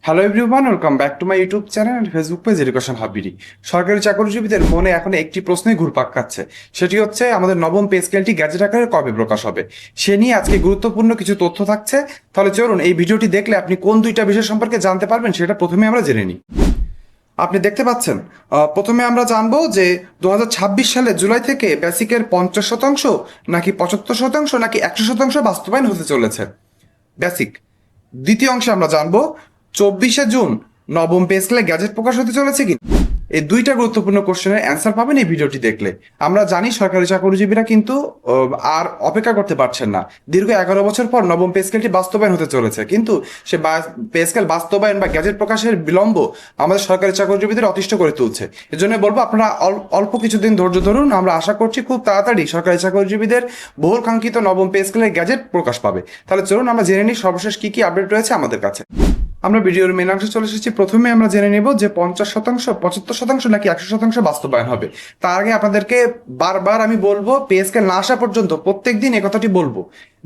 Hello everyone, welcome back to my YouTube channel and Facebook page education হাবিরি। সরকারি চাকরিজীবীদের মনে এখন একটি প্রশ্নই ঘুরপাক খাচ্ছে, সেটি হচ্ছে আমাদের নবম পে স্কেলটি গ্যাজেট আকারে কবে প্রকাশ হবে। সে নিয়ে আজকে গুরুত্বপূর্ণ কিছু তথ্য থাকছে। তাহলে চলুন এই ভিডিওটি দেখলে আপনি কোন দুইটা বিষয় সম্পর্কে জানতে পারবেন সেটা প্রথমে আমরা জেনে নিই। আপনি দেখতে পাচ্ছেন, প্রথমে আমরা জানবো যে 2026 সালে জুলাই থেকে বেসিকের 50% নাকি 75% নাকি 100% বাস্তবায়ন হতে চলেছে বেসিক। দ্বিতীয় অংশে আমরা জানবো 24শে জুন নবম পে স্কেলে গ্যাজেট প্রকাশ হতে চলেছে কি। এই দুইটা গুরুত্বপূর্ণ কোশ্চেনের অ্যান্সার পাবেন এই ভিডিওটি দেখলে। আমরা জানি সরকারি চাকরিজীবীরা কিন্তু আর অপেক্ষা করতে পারছেন না। দীর্ঘ 11 বছর পর নবম পে স্কেলটি বাস্তবায়ন হতে চলেছে, কিন্তু সে পে স্কেল বাস্তবায়ন বা গ্যাজেট প্রকাশের বিলম্ব আমাদের সরকারি চাকরিজীবীদের অতিষ্ঠ করে তুলছে। এজন্য বলবো আপনারা অল্প কিছুদিন ধৈর্য ধরুন। আমরা আশা করছি খুব তাড়াতাড়ি সরকারি চাকরিজীবীদের বহুল কাঙ্ক্ষিত নবম পে স্কেলের গ্যাজেট প্রকাশ পাবে। তাহলে চলুন আমরা জেনে নিই সর্বশেষ কি কি আপডেট রয়েছে আমাদের কাছে। আমরা ভিডিওর মেন অংশে চলে এসেছি। প্রথমে আমরা জেনে নেব যে 50%, 75% নাকি 100% বাস্তবায়ন হবে। তার আগে আপনাদেরকে বারবার আমি বলবো, পে স্কেল না আসা পর্যন্ত প্রত্যেকদিন একথাটি বলবো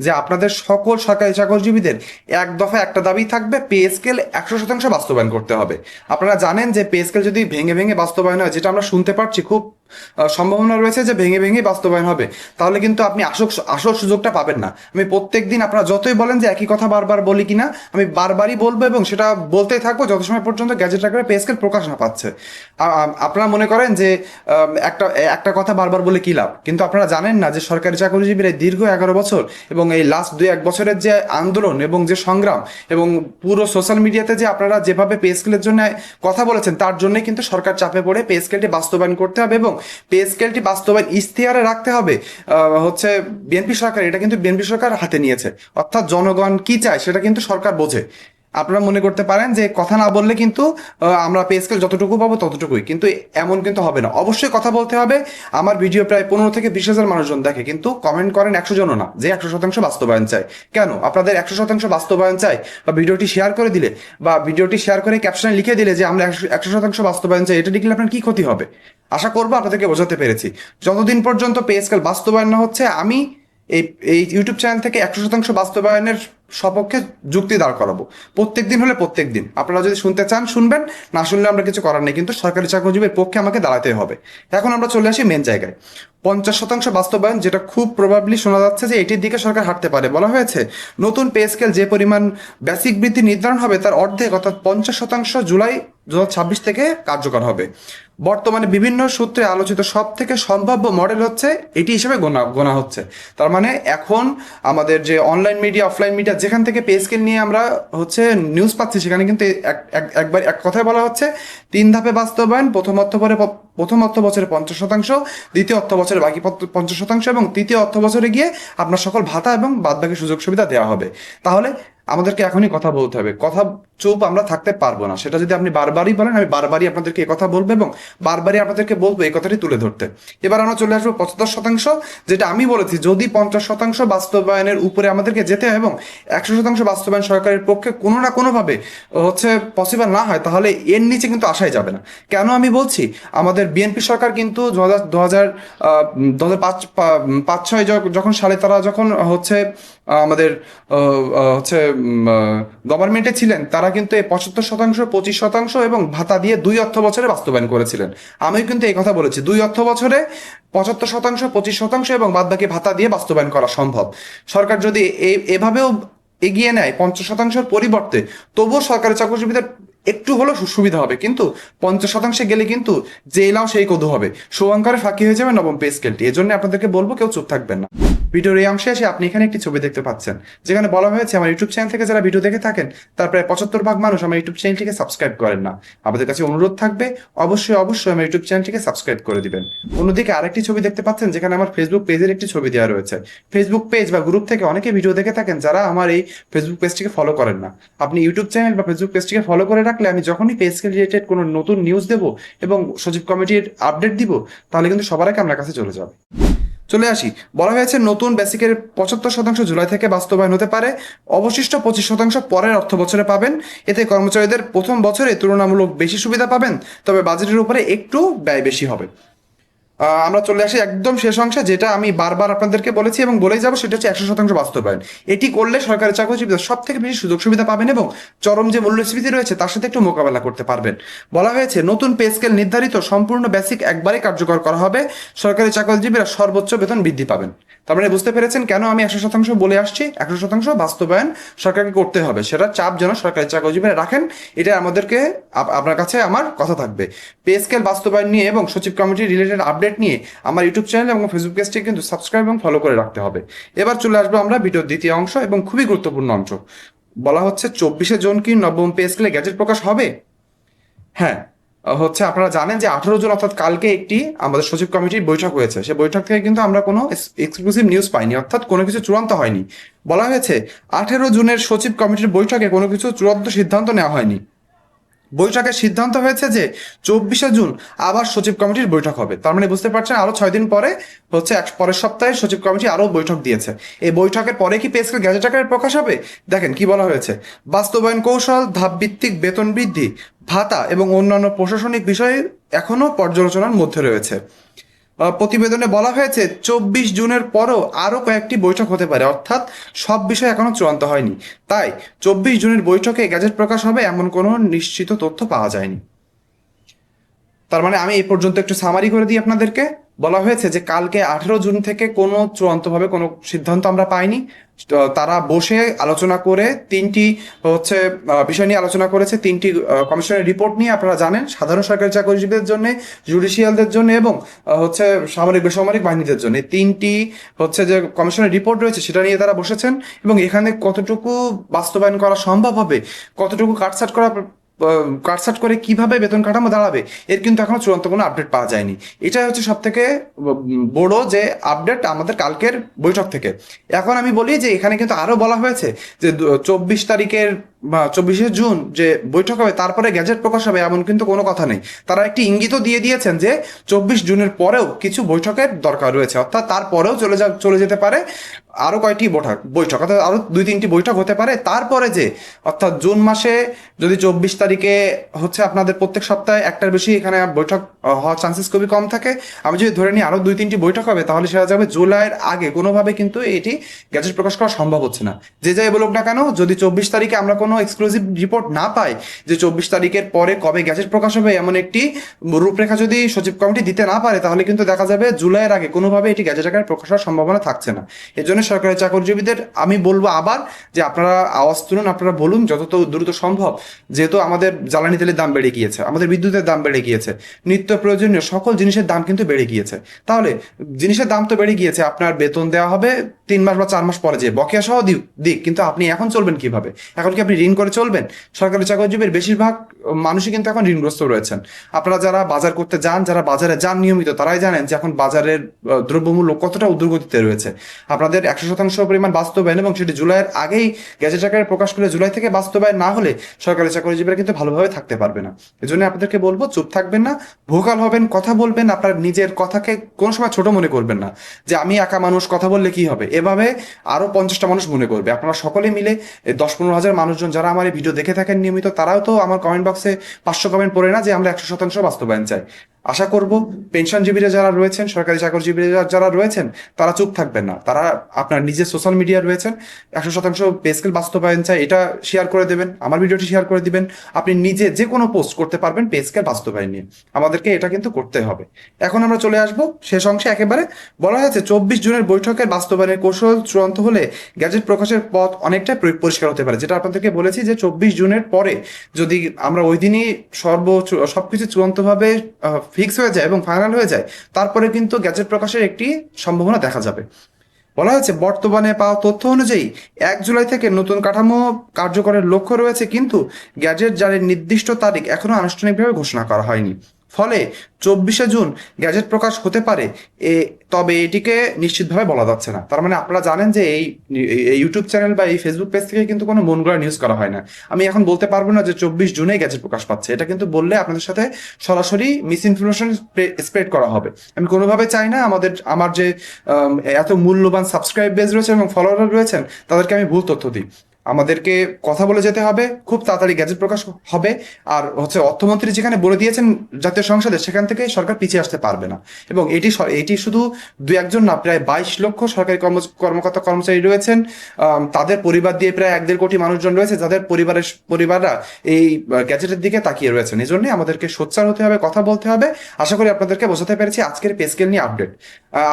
যে আপনাদের সকল সরকারি চাকরিজীবীদের এক দফা একটা দাবি থাকবে, পে স্কেল 100% বাস্তবায়ন করতে হবে। আপনারা জানেন যে পে স্কেল যদি ভেঙে ভেঙে বাস্তবায়ন হয়, যেটা আমরা শুনতে পাচ্ছি খুব সম্ভাবনা রয়েছে যে ভেঙে ভেঙে বাস্তবায়ন হবে, তাহলে কিন্তু আপনি আসল সুযোগটা পাবেন না। আমি প্রত্যেকদিন আপনারা যতই বলেন যে একই কথা বারবার বলি কিনা, আমি বারবারই বলবো এবং সেটা বলতেই থাকবো যত সময় পর্যন্ত গ্যাজেট আকারে পে স্কেল প্রকাশ না পাচ্ছে। আপনারা মনে করেন যে একটা একটা কথা বারবার বলে কি লাভ, কিন্তু আপনারা জানেন না যে সরকারি চাকরিজীবীরা দীর্ঘ 11 বছর এবং এই লাস্ট 2-1 বছরের যে আন্দোলন এবং যে সংগ্রাম এবং পুরো সোশ্যাল মিডিয়াতে যে আপনারা যেভাবে পে স্কেলের জন্য কথা বলেছেন, তার জন্যই কিন্তু সরকার চাপে পড়ে পে স্কেলটি বাস্তবায়ন করতে হবে এবং পে স্কেলটি বাস্তবায়ন ইশতেহারে রাখতে হবে। হচ্ছে বিএনপি সরকার, এটা কিন্তু বিএনপি সরকার হাতে নিয়েছে, অর্থাৎ জনগণ কি চায় সেটা কিন্তু সরকার বোঝে। আপনারা মনে করতে পারেন যে কথা না বললে কিন্তু আমরা পে স্কেল যতটুকু পাবো ততটুকুই, কিন্তু এমন কিন্তু হবে না। অবশ্যই কথা বলতে হবে। আমার ভিডিও প্রায় 15 থেকে 20 হাজার মানুষজন দেখে, কিন্তু কমেন্ট করেন 100 জনও না যে 100% বাস্তবায়ন চাই। কেন আপনাদের 100% বাস্তবায়ন চাই? বা ভিডিওটি শেয়ার করে দিলে বা ভিডিওটি শেয়ার করে ক্যাপশনে লিখে দিলে যে আমরা 100% বাস্তবায়ন চাই, এটা লিখলে আপনার কি ক্ষতি হবে? আশা করবো আপনাদেরকে বোঝাতে পেরেছি। যতদিন পর্যন্ত পে স্কেল বাস্তবায়ন না হচ্ছে, আমি এই এই ইউটিউব চ্যানেল থেকে 100% বাস্তবায়নের সপক্ষে যুক্তি দাঁড় করাবো। প্রত্যেক দিন হলে প্রত্যেক দিন। আপনারা যদি শুনতে চান শুনবেন, না শুনলে আমরা কিছু করার নেই, কিন্তু সরকারি চাকরিজীবীর পক্ষে আমাকে দাঁড়াতে হবে। এখন আমরা চলে আসি মেন জায়গায়। 50% বাস্তবায়ন, যেটা খুব প্রবাবলি শোনা যাচ্ছে যে এটির দিকে সরকার হাঁটতে পারে। বলা হয়েছে নতুন পে স্কেল যে পরিমাণ বেসিক বৃদ্ধি নির্ধারণ হবে তার অর্ধেক অর্থাৎ 50% জুলাই 2026 থেকে কার্যকর হবে। বর্তমানে বিভিন্ন সূত্রে আলোচিত সব থেকে সম্ভাব্য মডেল হচ্ছে এটি হিসেবে গোনা হচ্ছে। তার মানে এখন আমাদের যে অনলাইন মিডিয়া, অফলাইন মিডিয়া, যেখান থেকে পে স্কেল নিয়ে আমরা হচ্ছে নিউজ পাচ্ছি, সেখানে কিন্তু একবার এক কথায় বলা হচ্ছে 3 ধাপে বাস্তবায়ন। প্রথম অর্থ বছরে 50%, দ্বিতীয় অর্থ বছরে বাকি 50% এবং তৃতীয় অর্থ বছরে গিয়ে আপনার সকল ভাতা এবং বাদবাকি সুযোগ সুবিধা দেওয়া হবে। তাহলে আমাদেরকে এখনই কথা বলতে হবে। কথা চুপ আমরা থাকতে পারবো না। সেটা যদি আপনি বারবারই বলেন, আমি বারবারই আপনাদেরকে এই কথা বলবো এবং বারবারই আপনাদেরকে বলবো এই কথাটি তুলে ধরতে। এবার আমরা চলে আসবো 75%, যেটা আমি বলেছি যদি 50% বাস্তবায়নের উপরে আমাদেরকে যেতে হয় এবং 100% বাস্তবায়ন সরকারের পক্ষে কোনো না কোনোভাবে হচ্ছে পসিবল না হয়, তাহলে এর নিচে কিন্তু আসাই যাবে না। কেন আমি বলছি? আমাদের বিএনপি সরকার কিন্তু 2005-6 যখন সালে তারা যখন হচ্ছে আমাদের হচ্ছে গভর্নমেন্টে ছিলেন, তারা কিন্তু এই 75%, 25% এবং ভাতা দিয়ে 2 অর্থ বছরে বাস্তবায়ন করেছিলেন। আমিও কিন্তু এই কথা বলেছি, 2 অর্থ বছরে 75%, 25% এবং বাদবাকি ভাতা দিয়ে বাস্তবায়ন করা সম্ভব। সরকার যদি এভাবেও এগিয়ে নেয় 50%-এর পরিবর্তে, তবুও সরকারি চাকরিজীবীদের একটু হলেও সুবিধা হবে। কিন্তু 50% গেলে কিন্তু যে এলাও সেই কদু হবে, শুভঙ্করে ফাঁকি হয়ে যাবে নবম পে স্কেলটি। এজন্য আপনাদেরকে বলবো কেউ চুপ থাকবেন না। ভিডিওর এই অংশে এসে আপনি এখানে একটি ছবি দেখতে পাচ্ছেন, যেখানে বলা হয়েছে আমার ইউটিউব চ্যানেল থেকে যারা ভিডিও দেখে থাকেন তার প্রায় 75% মানুষ আমার ইউটিউব চ্যানেলটিকে সাবস্ক্রাইব করেন না। আমাদের কাছে অনুরোধ থাকবে অবশ্যই অবশ্যই আমার ইউটিউব চ্যানেলটিকে সাবস্ক্রাইব করে দিবেন। অন্যদিকে আরেকটি ছবি দেখতে পাচ্ছেন, যেখানে আমার ফেসবুক পেজের একটি ছবি দেওয়া রয়েছে। ফেসবুক পেজ বা গ্রুপ থেকে অনেকে ভিডিও দেখে থাকেন যারা আমার এই ফেসবুক পেজটিকে ফলো করেন না। আপনি ইউটিউব চ্যানেল বা ফেসবুক পেজটিকে ফলো করে রাখলে আমি যখনই পে স্কেল রিলেটেড কোনো নতুন নিউজ দেবো এবং সচিব কমিটির আপডেট দিব, তাহলে কিন্তু সবার আগে আপনার কাছে চলে যাবে। চলে আসি, বলা হয়েছে নতুন বেসিকের 75% জুলাই থেকে বাস্তবায়ন হতে পারে, অবশিষ্ট 25% পরের অর্থ বছরে পাবেন। এতে কর্মচারীদের প্রথম বছরে তুলনামূলক বেশি সুবিধা পাবেন, তবে বাজেটের উপরে একটু ব্যয় বেশি হবে। আমরা চলে আসি একদম শেষ অংশে, যেটা আমি বারবার আপনাদেরকে বলেছি এবং বলেই যাবো, সেটা হচ্ছে 100% বাস্তবায়ন। এটি করলে সরকারি চাকরিজীবীরা সব থেকে বেশি সুযোগ সুবিধা পাবেন এবং চরম যে মূল্যস্ফীতি রয়েছে তার সাথে একটু মোকাবেলা করতে পারবেন। বলা হয়েছে নতুন পে স্কেল নির্ধারিত সম্পূর্ণ বেসিক একবারে কার্যকর করা হবে, সরকারি চাকরিজীবীরা সর্বোচ্চ বেতন বৃদ্ধি পাবেন। তার মানে বুঝতে পেরেছেন কেন আমি 100% বলে আসছি। 100% বাস্তবায়ন সরকারকে করতে হবে, সেটা চাপ যেন সরকারি চাকরিজীবীরা রাখেন, এটা আমাদেরকে আপনার কাছে আমার কথা থাকবে। পে স্কেল বাস্তবায়ন নিয়ে এবং সচিব কমিটি রিলেটেড আপডেট নিয়ে আমার ইউটিউব চ্যানেল এবং ফেসবুক পেজটি কিন্তু সাবস্ক্রাইব এবং ফলো করে রাখতে হবে। এবার চলে আসবো আমরা ভিডিওর দ্বিতীয় অংশ এবং খুবই গুরুত্বপূর্ণ অংশ। বলা হচ্ছে 24শে জুন কি নবম পে স্কেলে গ্যাজেট প্রকাশ হবে? হ্যাঁ, আপনারা জানেন যে 18 জুন অর্থাৎ কালকে একটি আমাদের সচিব কমিটির বৈঠক হয়েছে। সে বৈঠক থেকে কিন্তু আমরা কোনো এক্সক্লুসিভ নিউজ পাইনি, অর্থাৎ কোনো কিছু চূড়ান্ত হয়নি। বলা হয়েছে 18 জুনের সচিব কমিটির বৈঠকে কোনো কিছু চূড়ান্ত সিদ্ধান্ত নেওয়া হয়নি। বৈঠকের সিদ্ধান্ত হয়েছে যে 24শে জুন আবার সচিব কমিটির বৈঠক হবে। তার মানে বুঝতে পারছেন আরো 6 দিন পরে পরের সপ্তাহে সচিব কমিটি আরো বৈঠক দিয়েছে। এই বৈঠকের পরে কি পে স্কেল গ্যাজেট আকারে প্রকাশ হবে? দেখেন কি বলা হয়েছে, বাস্তবায়ন কৌশল, ধাপভিত্তিক বেতন বৃদ্ধি, ভাতা এবং অন্যান্য প্রশাসনিক বিষয় এখনো পর্যালোচনার মধ্যে রয়েছে। প্রতিবেদনে বলা হয়েছে 24 জুনের পরও আরও কয়েকটি বৈঠক হতে পারে, অর্থাৎ সব বিষয় এখনো চূড়ান্ত হয়নি। তাই 24 জুনের বৈঠকে গ্যাজেট প্রকাশ হবে এমন কোনো নিশ্চিত তথ্য পাওয়া যায়নি। তার মানে আমি এই পর্যন্ত একটু সামারি করে দিই আপনাদেরকে। বলা হয়েছে যে কালকে 18 জুন থেকে কোনো চূড়ান্তভাবে কোনো সিদ্ধান্ত আমরা পাইনি। তারা বসে আলোচনা করে তিনটি বিষয় নিয়ে আলোচনা করেছে, তিনটি কমিশনের রিপোর্ট নিয়ে। আপনারা জানেন সাধারণ সরকারি চাকরিজীবীদের জন্য, জুডিশিয়ালদের জন্য এবং সামরিক বেসামরিক বাহিনীদের জন্য তিনটি যে কমিশনের রিপোর্ট রয়েছে সেটা নিয়ে তারা বসেছেন এবং এখানে কতটুকু বাস্তবায়ন করা সম্ভব হবে, কতটুকু কাটছাট করে কিভাবে বেতন কাঠামো দাঁড়াবে, এর কিন্তু এখনো চূড়ান্ত কোনো আপডেট পাওয়া যায়নি। এটাই হচ্ছে সব থেকে বড় যে আপডেট আমাদের কালকের বৈঠক থেকে। এখন আমি বলি যে এখানে কিন্তু আরো বলা হয়েছে যে 24শে জুন যে বৈঠক হবে তারপরে গ্যাজেট প্রকাশ হবে, এমন কিন্তু কোনো কথা নেই। তারা একটি ইঙ্গিতও দিয়ে দিয়েছেন যে 24 জুনের পরেও কিছু বৈঠকের দরকার রয়েছে, অর্থাৎ তারপরেও চলে যেতে পারে আরো কয়টি বৈঠক, অর্থাৎ আরো 2-3টি বৈঠক হতে পারে। তারপরে যে অর্থাৎ জুন মাসে যদি 24 তারিখে আপনাদের প্রত্যেক সপ্তাহে একটার বেশি এখানে বৈঠক হওয়ার চান্সেস খুবই কম থাকে। আমি যদি ধরে নিই আরো 2-3টি বৈঠক হবে, তাহলে সেটা যাবে জুলাইয়ের আগে। কোনোভাবে কিন্তু এটি গ্যাজেট প্রকাশ করা সম্ভব হচ্ছে না। যে যাই বলুক না কেন, যদি 24 তারিখে আমরা কোনো এক্সক্লুসিভ রিপোর্ট না পাই যে 24 তারিখের পরে কবে গ্যাজেট প্রকাশ হবে, এমন একটি রূপরেখা যদি সচিব কমিটি দিতে না পারে, তাহলে কিন্তু দেখা যাবে জুলাইয়ের আগে কোনোভাবে এটি গ্যাজেট আকারে প্রকাশ হওয়ার সম্ভাবনা থাকছে না। এর জন্য সরকারি চাকরিজীবীদের আমি বলবো আবার যে আপনারা আওয়াজ তুলুন, আপনারা বলুন যত দ্রুত সম্ভব। যেহেতু আমাদের জ্বালানি তেলের দাম বেড়ে গিয়েছে, আমাদের বিদ্যুতের দাম বেড়ে গিয়েছে, নিত্য প্রয়োজনীয় সকল জিনিসের দাম কিন্তু বেড়ে গিয়েছে। তাহলে জিনিসের দাম তো বেড়ে গিয়েছে, আপনার বেতন দেওয়া হবে 3 মাস বা 4 মাস পরে, যে বকেয়া সহ দিক, কিন্তু আপনি এখন চলবেন কিভাবে? এখন কি আপনি ঋণ করে চলবেন? সরকারি চাকরিজীবীর বেশিরভাগ মানুষই কিন্তু এখন ঋণগ্রস্ত রয়েছেন। আপনারা যারা বাজার করতে যান, যারা বাজারে যান নিয়মিত, তারাই জানেন যে এখন বাজারের দ্রব্যমূল্য কতটা ঊর্ধ্বগতিতে রয়েছে। আপনাদের 100% পরিমাণ বাস্তবায়ন এবং সেটি জুলাইয়ের আগেই গ্যাজেট আকারে প্রকাশ করে জুলাই থেকে বাস্তবায়ন না হলে সরকারি চাকরিজীবীরা কিন্তু ভালোভাবে থাকতে পারবে না। এজন্য আপনাদেরকে বলবো চুপ থাকবেন না, ভোকাল হবেন, কথা বলবেন। আপনার নিজের কথাকে কোনো সময় ছোট মনে করবেন না যে আমি একা মানুষ, কথা বললে কি হবে, এভাবে আরো 50টা মানুষ মনে করবে। আপনারা সকলে মিলে 10-15 হাজার মানুষজন যারা আমার এই ভিডিও দেখে থাকেন নিয়মিত, তারাও তো আমার কমেন্ট বক্সে 500 কমেন্ট পড়ে না যে আমরা 100% বাস্তবায়ন চাই। আশা করব পেনশনজীবীরা যারা রয়েছেন, সরকারি চাকরিজীবীরা যারা রয়েছেন, তারা চুপ থাকবেন না। তারা আপনার নিজের সোশ্যাল মিডিয়া রয়েছেন, 100% পে স্কেল বাস্তবায়ন চাই এটা শেয়ার করে দেবেন, আমার ভিডিওটি শেয়ার করে দিবেন। আপনি নিজে যে কোনো পোস্ট করতে পারবেন পে স্কেল বাস্তবায়ন নিয়ে। আমাদেরকে এটা কিন্তু করতে হবে। এখন আমরা চলে আসবো শেষ অংশে। একেবারে বলা হয়েছে 24 জুনের বৈঠকের বাস্তবায়নের কৌশল চূড়ান্ত হলে গ্যাজেট প্রকাশের পথ অনেকটাই পরিষ্কার হতে পারে। যেটা আপনাদেরকে বলেছি যে 24 জুনের পরে যদি আমরা ওই দিনই সবকিছু চূড়ান্তভাবে ফিক্স হয়ে যায় এবং ফাইনাল হয়ে যায়, তারপরে কিন্তু গ্যাজেট প্রকাশের একটি সম্ভাবনা দেখা যাবে। বলা হয়েছে বর্তমানে পাওয়া তথ্য অনুযায়ী 1 জুলাই থেকে নতুন কাঠামো কার্যকরের লক্ষ্য রয়েছে, কিন্তু গ্যাজেট জারির নির্দিষ্ট তারিখ এখনো আনুষ্ঠানিকভাবে ঘোষণা করা হয়নি। ফলে 24শে জুন গ্যাজেট প্রকাশ হতে পারে, তবে এটিকে নিশ্চিতভাবে বলা যাচ্ছে না। তার মানে আপনারা জানেন যে এই ইউটিউব চ্যানেল বা এই ফেসবুক পেজ থেকে কিন্তু কোনো মন গড়া নিউজ করা হয় না। আমি এখন বলতে পারবো না যে 24 জুনে গ্যাজেট প্রকাশ পাচ্ছে, এটা কিন্তু বললে আপনাদের সাথে সরাসরি মিস ইনফরমেশন স্প্রেড করা হবে। আমি কোনোভাবে চাই না আমার যে এত মূল্যবান সাবস্ক্রাইব বেস রয়েছে এবং ফলোয়ার রয়েছেন তাদেরকে আমি ভুল তথ্য দিই। আমাদেরকে কথা বলে যেতে হবে, খুব তাড়াতাড়ি গ্যাজেট প্রকাশ হবে। আর হচ্ছে অর্থমন্ত্রী যেখানে বলে দিয়েছেন জাতীয় সংসদে, সেখান থেকে সরকার পিছিয়ে আসতে পারবে না। এবং এটি শুধু দু একজন না, প্রায় 22 লক্ষ সরকারি কর্মকর্তা কর্মচারী রয়েছেন। তাদের পরিবার দিয়ে প্রায় 1-1.5 কোটি মানুষজন রয়েছে, যাদের পরিবাররা এই গ্যাজেটের দিকে তাকিয়ে রয়েছেন। এই জন্যই আমাদেরকে সোচ্চার হতে হবে, কথা বলতে হবে। আশা করি আপনাদেরকে বোঝাতে পেরেছি আজকের পে স্কেল নিয়ে আপডেট।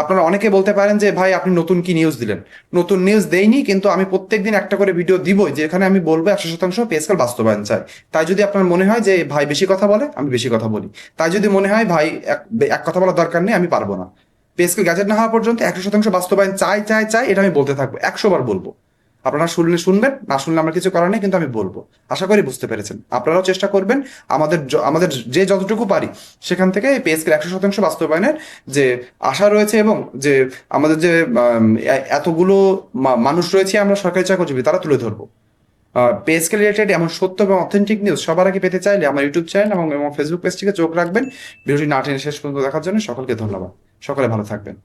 আপনারা অনেকে বলতে পারেন যে ভাই আপনি নতুন কি নিউজ দিলেন। নতুন নিউজ দেইনি, কিন্তু আমি প্রত্যেকদিন একটা করে ভিডিও দিবই, যেখানে আমি বলবো 100% পে স্কেল বাস্তবায়ন চাই। তাই যদি আপনার মনে হয় যে ভাই বেশি কথা বলে, আমি বেশি কথা বলি। তাই যদি মনে হয় ভাই এক কথা বলার দরকার নেই, আমি পারবো না। পে স্কেল গ্যাজেট না হওয়া পর্যন্ত 100% বাস্তবায়ন চাই চাই চাই, এটা আমি বলতে থাকবো, 100 বার বলবো। আপনারা শুনলে শুনবেন, না শুনলে আমার কিছু করার নেই, কিন্তু আমি বলবো। আশা করি বুঝতে পেরেছেন। আপনারাও চেষ্টা করবেন আমাদের যে যতটুকু পারি সেখান থেকে পে স্কেল 100% বাস্তবায়নের যে আশা রয়েছে, এবং যে আমাদের যে এতগুলো মানুষ রয়েছে আমরা সরকারি চাকরিজীবী, তারা তুলে ধরবো। পে স্কেল রিলেটেড এমন সত্য এবং অথেন্টিক নিউজ সবার আগে পেতে চাইলে আমার ইউটিউব চ্যানেল এবং ফেসবুক পেজটিকে চোখ রাখবেন। ভিডিওটি না টেনে শেষ পর্যন্ত দেখার জন্য সকলকে ধন্যবাদ। সকলে ভালো থাকবেন।